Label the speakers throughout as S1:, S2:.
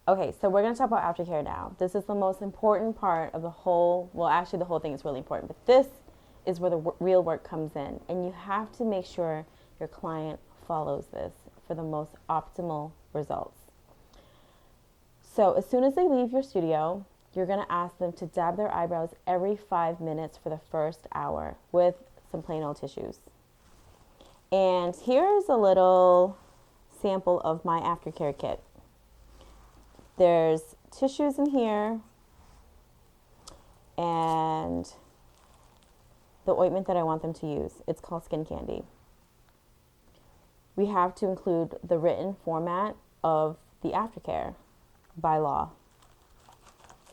S1: Okay, so we're going to talk about aftercare now. This is the most important part of the whole, well, actually the whole thing is really important, but this is where the real work comes in. And you have to make sure your client follows this for the most optimal results. So as soon as they leave your studio, you're going to ask them to dab their eyebrows every 5 minutes for the first hour with some plain old tissues. And here's a little sample of my aftercare kit. There's tissues in here and the ointment that I want them to use. It's called Skin Candy. We have to include the written format of the aftercare by law.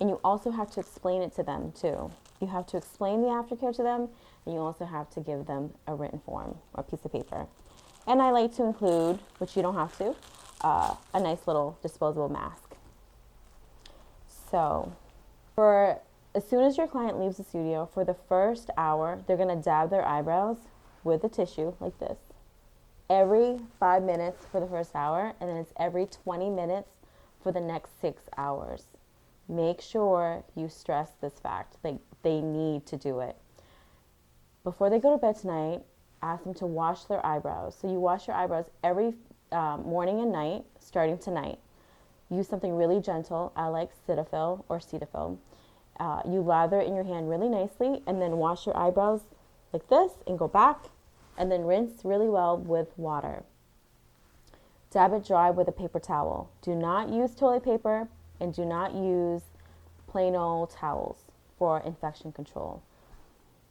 S1: And you also have to explain it to them too. You have to explain the aftercare to them, and you also have to give them a written form or a piece of paper. And I like to include, which you don't have to, a nice little disposable mask. So as soon as your client leaves the studio, for the first hour, they're going to dab their eyebrows with a tissue like this. Every 5 minutes for the first hour, and then it's every 20 minutes for the next 6 hours. Make sure you stress this fact. Like, they need to do it. Before they go to bed tonight, ask them to wash their eyebrows. So you wash your eyebrows every morning and night, starting tonight. Use something really gentle. I like Cetaphil or Cetaphil. You lather it in your hand really nicely and then wash your eyebrows like this and go back and then rinse really well with water. Dab it dry with a paper towel. Do not use toilet paper and do not use plain old towels for infection control.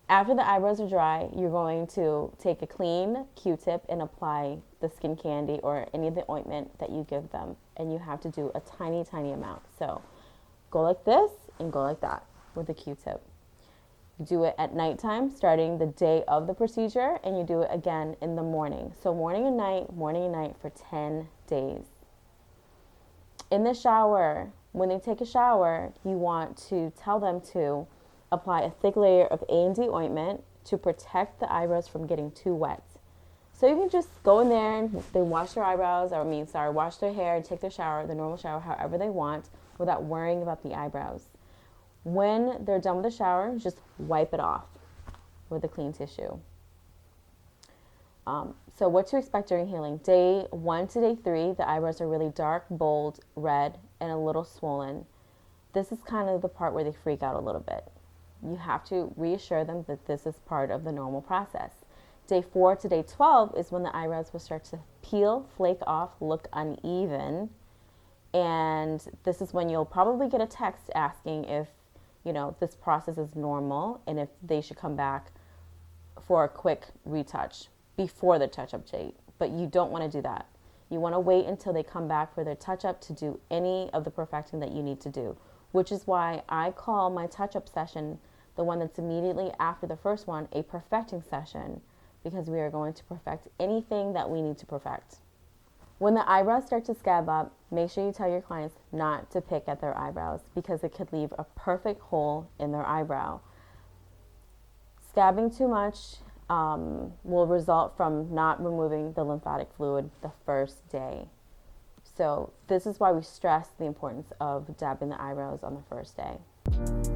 S1: After the eyebrows are dry, you're going to take a clean Q-tip and apply the Skin Candy or any of the ointment that you give them. And you have to do a tiny, tiny amount. So go like this and go like that with a Q-tip. You do it at nighttime, starting the day of the procedure, and you do it again in the morning. So morning and night for 10 days. In the shower, when they take a shower, you want to tell them to apply a thick layer of A&D ointment to protect the eyebrows from getting too wet. So you can just go in there and they wash their eyebrows, wash their hair and take their shower, the normal shower, however they want, without worrying about the eyebrows. When they're done with the shower, just wipe it off with a clean tissue. So what to expect during healing. Day 1 to day 3, the eyebrows are really dark, bold, red, and a little swollen. This is kind of the part where they freak out a little bit. You have to reassure them that this is part of the normal process. Day 4 to day 12 is when the eyebrows will start to peel, flake off, look uneven. And this is when you'll probably get a text asking if, this process is normal and if they should come back for a quick retouch before the touch-up date. But you don't want to do that. You want to wait until they come back for their touch-up to do any of the perfecting that you need to do, which is why I call my touch-up session, the one that's immediately after the first one, a perfecting session, because we are going to perfect anything that we need to perfect. When the eyebrows start to scab up, make sure you tell your clients not to pick at their eyebrows because it could leave a perfect hole in their eyebrow. Scabbing too much will result from not removing the lymphatic fluid the first day. So this is why we stress the importance of dabbing the eyebrows on the first day.